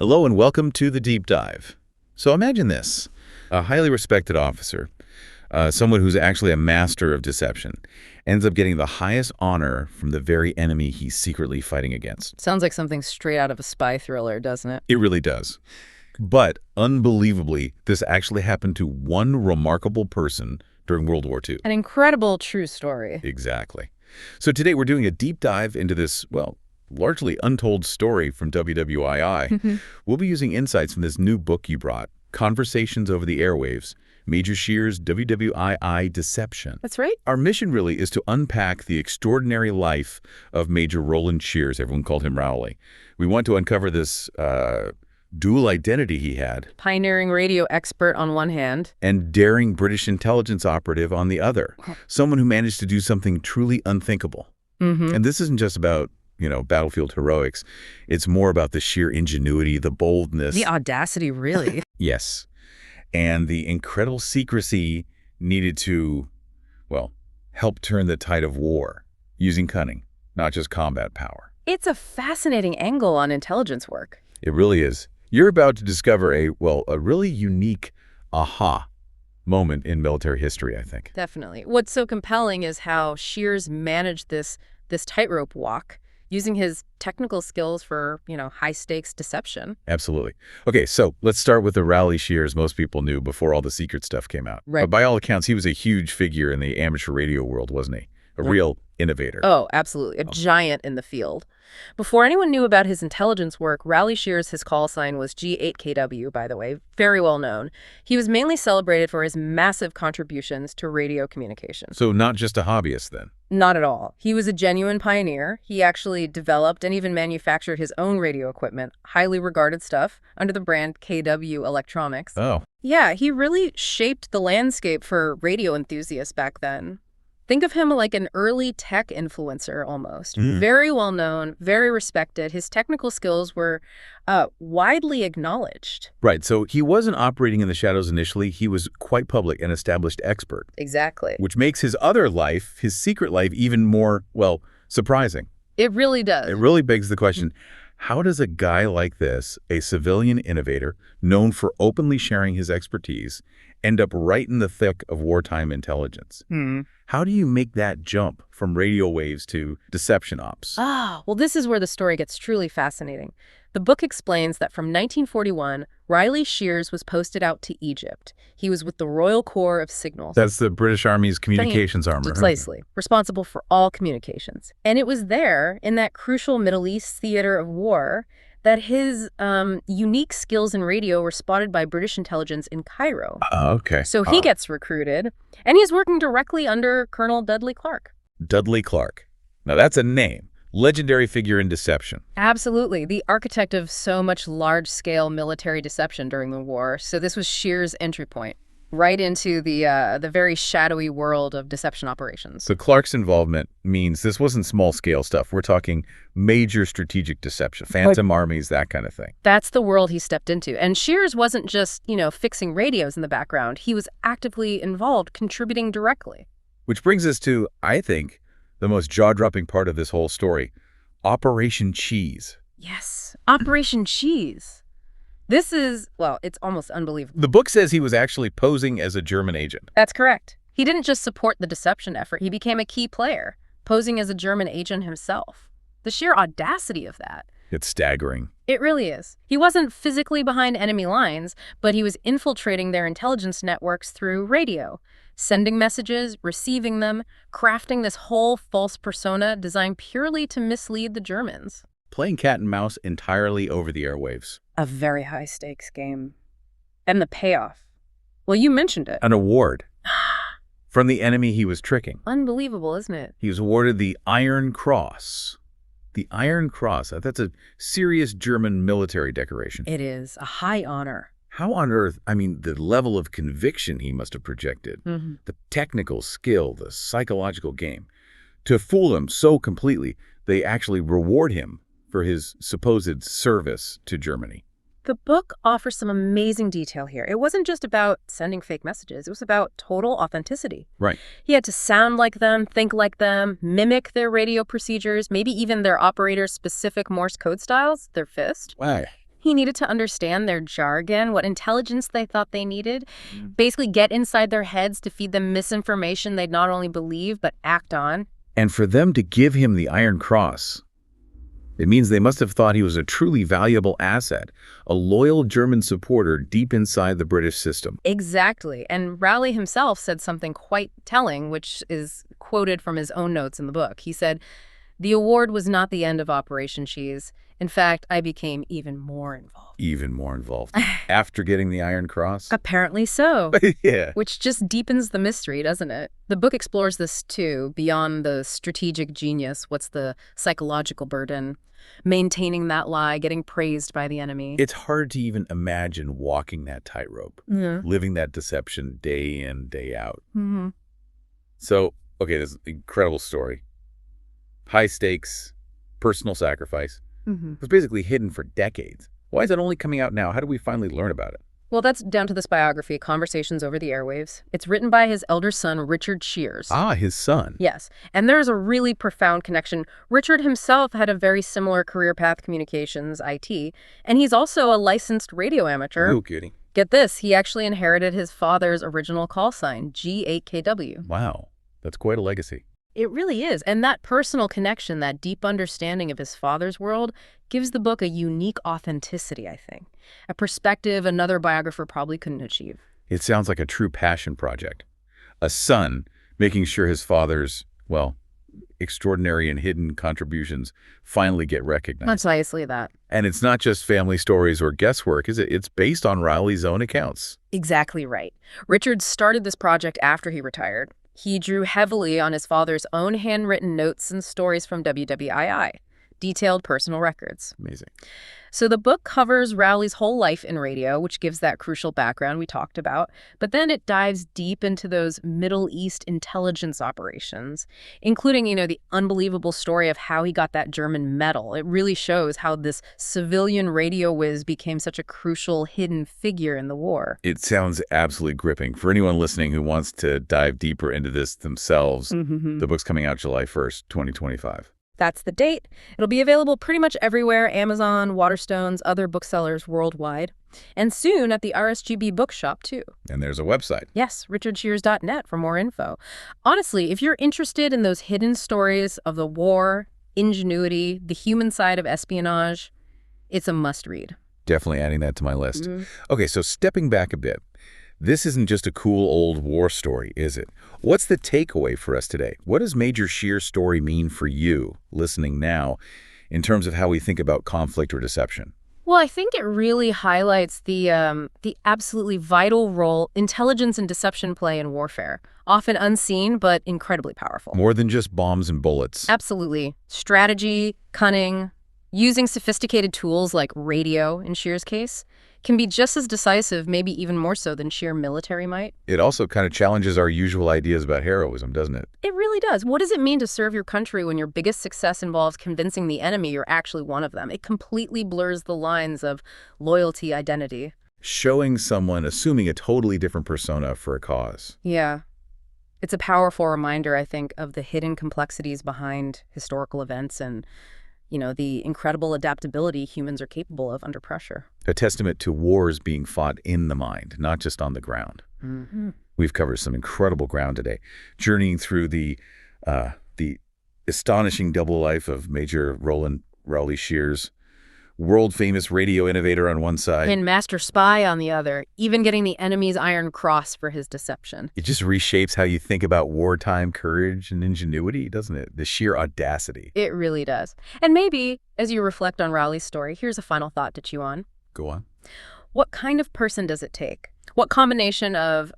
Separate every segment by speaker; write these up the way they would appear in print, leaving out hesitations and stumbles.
Speaker 1: Hello and welcome to the Deep Dive. So imagine this, a highly respected officer, someone who's actually a master of deception, ends up getting the highest honor from the very enemy he's secretly fighting against.
Speaker 2: Sounds like something straight out of a spy thriller, doesn't it?
Speaker 1: It really does. But unbelievably, this actually happened to one remarkable person during World War II.
Speaker 2: An incredible true story.
Speaker 1: Exactly. So today we're doing a deep dive into this, well, largely untold story from WWII. We'll be using insights from this new book you brought, Conversations Over the Airwaves, Major Shear's WWII Deception.
Speaker 2: That's right.
Speaker 1: Our mission really is to unpack the extraordinary life of Major Roland Shears. Everyone called him Rowley. We want to uncover this dual identity he had.
Speaker 2: Pioneering radio expert on one hand.
Speaker 1: And daring British intelligence operative on the other. Someone who managed to do something truly unthinkable. And this isn't just about battlefield heroics. It's more about the sheer ingenuity, the boldness.
Speaker 2: The audacity, really.
Speaker 1: Yes. And the incredible secrecy needed to, well, help turn the tide of war using cunning, not just combat power.
Speaker 2: It's a fascinating angle on intelligence work.
Speaker 1: It really is. You're about to discover a really unique aha moment in military history, I think.
Speaker 2: Definitely. What's so compelling is how Shears managed this tightrope walk using his technical skills for, high-stakes deception.
Speaker 1: Absolutely. Okay, so let's start with the Rowley Shears most people knew before all the secret stuff came out.
Speaker 2: Right.
Speaker 1: But by all accounts, he was a huge figure in the amateur radio world, wasn't he? A real innovator.
Speaker 2: Oh, absolutely. A giant in the field. Before anyone knew about his intelligence work, Rowley Shears, his call sign was G8KW, by the way, very well known. He was mainly celebrated for his massive contributions to radio communication.
Speaker 1: So not just a hobbyist, then?
Speaker 2: Not at all. He was a genuine pioneer. He actually developed and even manufactured his own radio equipment, highly regarded stuff, under the brand KW Electronics.
Speaker 1: Oh.
Speaker 2: Yeah, he really shaped the landscape for radio enthusiasts back then. Think of him like an early tech influencer almost. Very well known, very respected. His technical skills were widely acknowledged.
Speaker 1: Right, so he wasn't operating in the shadows initially. He was quite public, an established expert.
Speaker 2: Exactly.
Speaker 1: Which makes his other life, his secret life, even more, surprising.
Speaker 2: It really does.
Speaker 1: It really begs the question, how does a guy like this, a civilian innovator, known for openly sharing his expertise, end up right in the thick of wartime intelligence? How do you make that jump from radio waves to deception ops?
Speaker 2: Well, this is where the story gets truly fascinating. The book explains that from 1941, Riley Shears was posted out to Egypt. He was with the Royal Corps of Signals.
Speaker 1: That's the British Army's communications armor.
Speaker 2: Precisely. Responsible for all communications. And it was there, in that crucial Middle East theater of war, that his unique skills in radio were spotted by British intelligence in Cairo.
Speaker 1: Okay.
Speaker 2: So he gets recruited, and he's working directly under Colonel Dudley Clark.
Speaker 1: Dudley Clark. Now that's a name. Legendary figure in deception.
Speaker 2: Absolutely. The architect of so much large-scale military deception during the war. So this was Shears' entry point, right into the very shadowy world of deception operations.
Speaker 1: So Clark's involvement means this wasn't small-scale stuff. We're talking major strategic deception, phantom armies, that kind of thing.
Speaker 2: That's the world he stepped into. And Shears wasn't just, fixing radios in the background. He was actively involved, contributing directly.
Speaker 1: Which brings us to, I think, the most jaw-dropping part of this whole story, Operation Cheese.
Speaker 2: Yes, Operation Cheese. This is, it's almost unbelievable.
Speaker 1: The book says he was actually posing as a German agent.
Speaker 2: That's correct. He didn't just support the deception effort. He became a key player, posing as a German agent himself. The sheer audacity of that.
Speaker 1: It's staggering.
Speaker 2: It really is. He wasn't physically behind enemy lines, but he was infiltrating their intelligence networks through radio, sending messages, receiving them, crafting this whole false persona designed purely to mislead the Germans.
Speaker 1: Playing cat and mouse entirely over the airwaves.
Speaker 2: A very high-stakes game. And the payoff. Well, you mentioned it.
Speaker 1: An award. From the enemy he was tricking.
Speaker 2: Unbelievable, isn't it?
Speaker 1: He was awarded the Iron Cross. The Iron Cross. That's a serious German military decoration.
Speaker 2: It is. A high honor.
Speaker 1: How on earth, the level of conviction he must have projected, the technical skill, the psychological game. To fool him so completely, they actually reward him for his supposed service to Germany.
Speaker 2: The book offers some amazing detail here. It wasn't just about sending fake messages. It was about total authenticity.
Speaker 1: Right.
Speaker 2: He had to sound like them, think like them, mimic their radio procedures, maybe even their operators' specific Morse code styles, their fist.
Speaker 1: Wow.
Speaker 2: He needed to understand their jargon, what intelligence they thought they needed, basically get inside their heads to feed them misinformation they'd not only believe but act on.
Speaker 1: And for them to give him the Iron Cross, it means they must have thought he was a truly valuable asset, a loyal German supporter deep inside the British system.
Speaker 2: Exactly. And Rowley himself said something quite telling, which is quoted from his own notes in the book. He said, "The award was not the end of Operation Cheese. In fact, I became even more involved."
Speaker 1: Even more involved. After getting the Iron Cross?
Speaker 2: Apparently so.
Speaker 1: Yeah.
Speaker 2: Which just deepens the mystery, doesn't it? The book explores this too, beyond the strategic genius. What's the psychological burden? Maintaining that lie, getting praised by the enemy.
Speaker 1: It's hard to even imagine walking that tightrope, living that deception day in, day out.
Speaker 2: Mm-hmm.
Speaker 1: So, okay, this is an incredible story. High stakes, personal sacrifice.
Speaker 2: Mm-hmm.
Speaker 1: It was basically hidden for decades. Why is it only coming out now? How do we finally learn about it?
Speaker 2: Well, that's down to this biography, Conversations Over the Airwaves. It's written by his elder son, Richard Shears.
Speaker 1: Ah, his son.
Speaker 2: Yes, and there's a really profound connection. Richard himself had a very similar career path, communications, IT, and he's also a licensed radio amateur.
Speaker 1: Oh, goody.
Speaker 2: Get this, he actually inherited his father's original call sign, G8KW.
Speaker 1: Wow, that's quite a legacy.
Speaker 2: It really is, and that personal connection, that deep understanding of his father's world, gives the book a unique authenticity, I think. A perspective another biographer probably couldn't achieve.
Speaker 1: It sounds like a true passion project. A son making sure his father's, well, extraordinary and hidden contributions finally get recognized.
Speaker 2: Precisely that.
Speaker 1: And it's not just family stories or guesswork, is it? It's based on Rowley's own accounts.
Speaker 2: Exactly right. Richard started this project after he retired. He drew heavily on his father's own handwritten notes and stories from WWII, detailed personal records.
Speaker 1: Amazing.
Speaker 2: So the book covers Rowley's whole life in radio, which gives that crucial background we talked about, but then it dives deep into those Middle East intelligence operations, including, the unbelievable story of how he got that German medal. It really shows how this civilian radio whiz became such a crucial hidden figure in the war.
Speaker 1: It sounds absolutely gripping. For anyone listening who wants to dive deeper into this themselves, the book's coming out July 1st, 2025.
Speaker 2: That's the date. It'll be available pretty much everywhere, Amazon, Waterstones, other booksellers worldwide. And soon at the RSGB bookshop, too.
Speaker 1: And there's a website.
Speaker 2: Yes, richardshears.net for more info. Honestly, if you're interested in those hidden stories of the war, ingenuity, the human side of espionage, it's a must-read.
Speaker 1: Definitely adding that to my list. Okay, so stepping back a bit. This isn't just a cool old war story, is it? What's the takeaway for us today? What does Major Shears' story mean for you, listening now, in terms of how we think about conflict or deception?
Speaker 2: Well, I think it really highlights the absolutely vital role intelligence and deception play in warfare. Often unseen, but incredibly powerful.
Speaker 1: More than just bombs and bullets.
Speaker 2: Absolutely. Strategy, cunning, using sophisticated tools like radio, in Shears' case, can be just as decisive, maybe even more so than sheer military might.
Speaker 1: It also kind of challenges our usual ideas about heroism, doesn't it?
Speaker 2: It really does. What does it mean to serve your country when your biggest success involves convincing the enemy you're actually one of them? It completely blurs the lines of loyalty, identity.
Speaker 1: Showing someone assuming a totally different persona for a cause.
Speaker 2: Yeah. It's a powerful reminder, I think, of the hidden complexities behind historical events and the incredible adaptability humans are capable of under pressure.
Speaker 1: A testament to wars being fought in the mind, not just on the ground. We've covered some incredible ground today, journeying through the astonishing double life of Major Roland Rowley Shears, world-famous radio innovator on one side.
Speaker 2: And master spy on the other, even getting the enemy's Iron Cross for his deception.
Speaker 1: It just reshapes how you think about wartime courage and ingenuity, doesn't it? The sheer audacity.
Speaker 2: It really does. And maybe, as you reflect on Rowley's story, here's a final thought to chew on.
Speaker 1: Go on.
Speaker 2: What kind of person does it take? What combination of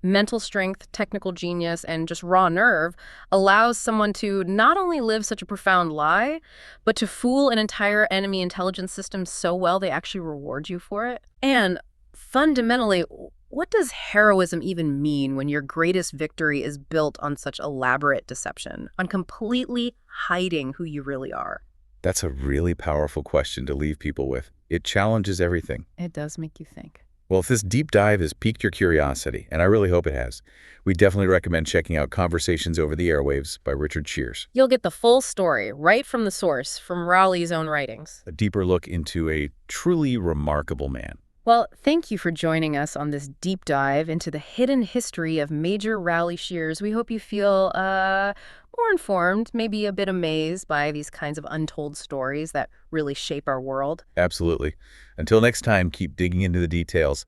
Speaker 2: mental strength, technical genius, and just raw nerve allows someone to not only live such a profound lie, but to fool an entire enemy intelligence system so well they actually reward you for it? And fundamentally, what does heroism even mean when your greatest victory is built on such elaborate deception, on completely hiding who you really are?
Speaker 1: That's a really powerful question to leave people with. It challenges everything.
Speaker 2: It does make you think.
Speaker 1: Well, if this deep dive has piqued your curiosity, and I really hope it has, we definitely recommend checking out Conversations Over the Airwaves by Richard Shears.
Speaker 2: You'll get the full story right from the source, from Rowley's own writings.
Speaker 1: A deeper look into a truly remarkable man.
Speaker 2: Well, thank you for joining us on this deep dive into the hidden history of Major Rowley Shears. We hope you feel more informed, maybe a bit amazed by these kinds of untold stories that really shape our world.
Speaker 1: Absolutely. Until next time, keep digging into the details.